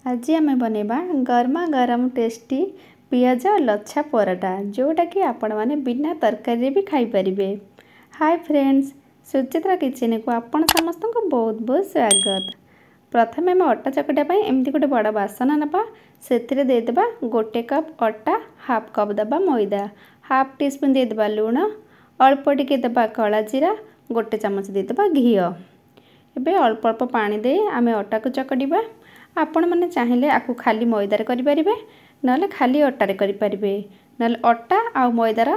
आज आम बनैबा गरमा गरम टेस्टी पियाज लच्छा पराठा जोटा कि आपण माने बिना तरकारी भी खाई परिबे। हाय फ्रेंड्स, सुचित्रा किचन को आपण समस्त को बहुत बहुत स्वागत। प्रथम आम अटा चकटा एमती गोटे बड़ बासन नवा से देदेबा गोटे कप अटा, हाफ कप दबा मैदा, हाफ टी स्पून देदेबा लुण, अल्प टिके दबा कला जीरा, गोटे चमच देदेबा घी। एबे अल्प अल्प पानी दे आमे अटा को चकड़ीबा। आपण माने चाहिए आपको खाली मैदार करें ना खाली अटारे करें ना अटा आ मैदार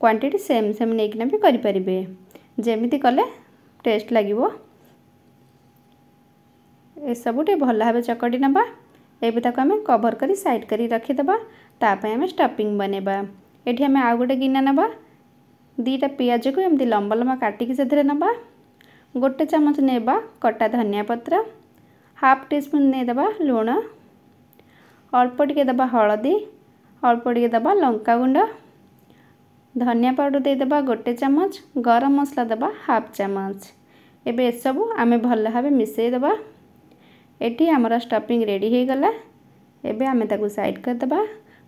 क्वांटिटी सेम सेम नहीं भी करें जमीती कले टेस्ट लगे। ये सबुटे भल भाव चकड़ी नवा। एबे ताको आमे कवर करी साइड करी रखीदबा। तापे आमे स्टफिंग बनेबा। एठी आमे आ गोटे गिना नवा, दीटा पियाज को एमती लंबा लंबा काटिकी से नवा, गोटे चमच नेबा कटा धनिया पत्र, हाफ टी स्पून नहीं दबा लुण, अल्प टिके दबा हलदी, अल्प टिके दबा लंका गुंड, धनिया पाउडर दे दबा गोटे चमच, गरम मसला दबा हाफ चमच। एबे ए सब आमे भल भाबे मिसई दबा। एठी हमर स्टफिंग रेडी हो गला। एबे आमे ताकू साइड कर दबा।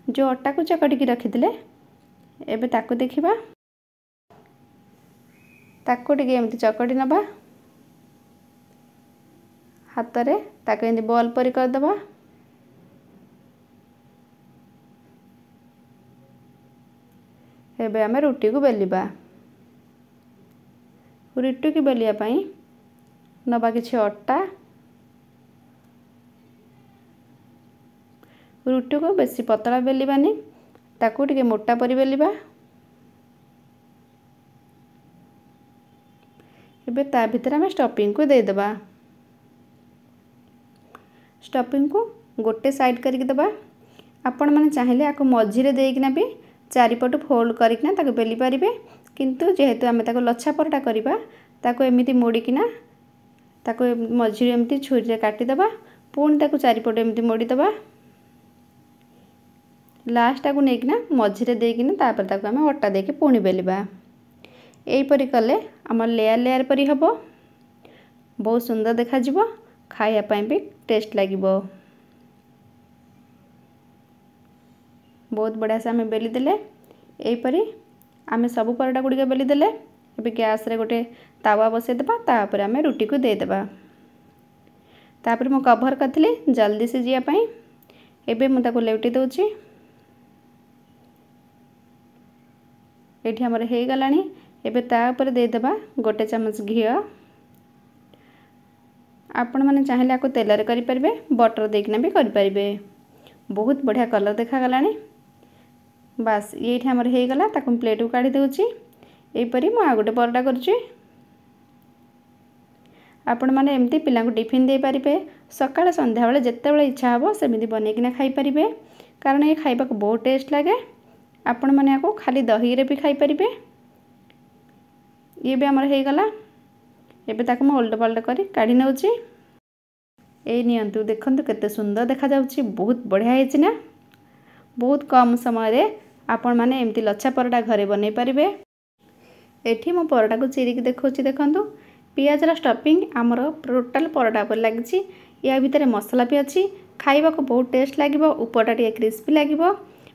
जो अटा को चकटी की रखिथिले एबे ताकू देखिबा। ताकू टिके एमती चकटी नबा। हाथ रे ताके एमती बॉल परी कर दबा। एबे आमे रोटी को बेलिबा। रोटी की बेलिया पई नबा किछि अटा। रोटी को बेसी पतला बेलिबानी, ताकू टिके मोटा परी बेलिबा। एबे ता भीतर आमे स्टफिंग को दे दबा। स्टफिंग को गोटे साइड करके दबा। आपण माने चाहिए आको मझिरे देकिना भी चारिपट फोल्ड करिकना ताको बेली पारिबे। किंतु जेहेतु आमे ताको लच्छा पराठा करिबा ताको एमिति मोड़िकिना ताको मझिरे एमिति छुरी रे काटी दबा। पुणी ताको चारिपट एमिति मोड़ी दबा। लास्ट ताको नेकिना मझिरे देकिना तापर ताको आमे अट्टा देके पुणी बेलिबा। एई परी कले हमर लेयर लेयर परी हबो। बहुत सुंदर देखा जिवो, खाया पाई भी टेस्ट लागिबो। बहुत बढ़िया से आमे बेली देले। एई परी आमे सब पराठा गुडी बेली देले। एबे गैस रे गोटे तावा बसे देबा। तापर आमे रोटी को दे देबा। तापर मो कवर करथिले जल्दी से जिया पाई। एबे मु ताको लेउटी दोची। एठी हमर हे गलानी। एबे ता ऊपर दे देबा गोटे चमच घी। आपण माने चाहिए आपको तेल रे करि परिबे, बटर देकिना भी करि परिबे। बहुत बढ़िया कलर देखा गलानी। बस ये हमर हे गला। ताको प्लेट को काढी देउची। एई परी मु आ गोटे पराठा करची। आपण माने एमती पिला को टिफिन दे परिबे। सकाळ संध्या बेले जत्ते बेले इच्छा हबो सेमिति बनेकिना खाई परिबे। कारण ये खाइबा को बहुत टेस्ट लागे। आपण माने आको खाली दही रे भी खाई परिबे। ये भी हमर हे गला। एबे ताको म उल्टा पल्टा करी काढी नउची। ए नियंतु देखंतु केते सुंदर देखा जाउची। बहुत बढ़िया हेछि ना। बहुत कम समय रे आपण माने एमती लच्छा पराठा घरे बनै परिबे। एठी मो पराठा को चिरी के देखौची। देखंतु पियाज रा स्टफिंग हमर टोटल पराठा पर लागिची। या भितरे मसला भी अछि। खाइबा को बहुत टेस्ट लागिबो। ऊपरटा टिके क्रिस्पी लागिबो।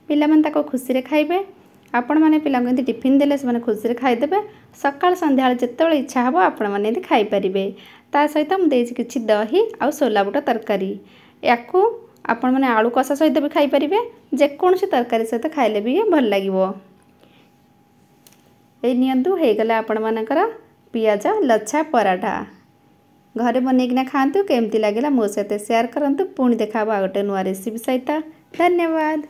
पिला मन ताको खुशी रे खाइबे। आपण माने पिला को टिफिन देले से माने खुशी रे खाइ देबे। सकाळ संध्या जत्ते बेले इच्छा हबो आपण माने खाइ परिबे। ता सहित मु देछि किछि दही आ सोला बुटा तरकारी। याकू आपण माने आलू कसा सहित भी खाइ परिबे। जे कोनसी तरकारी सहित खाइले भी भल लागिबो। ए नियंतु हे गला आपण मानकर पियाज लच्छा पराठा। घरे बनेकिना खांतु। केमती लागिला मो सहित शेयर करंतु। पुणी देखाबो आ गोटे नुवा रेसिपी सहित। धन्यवाद।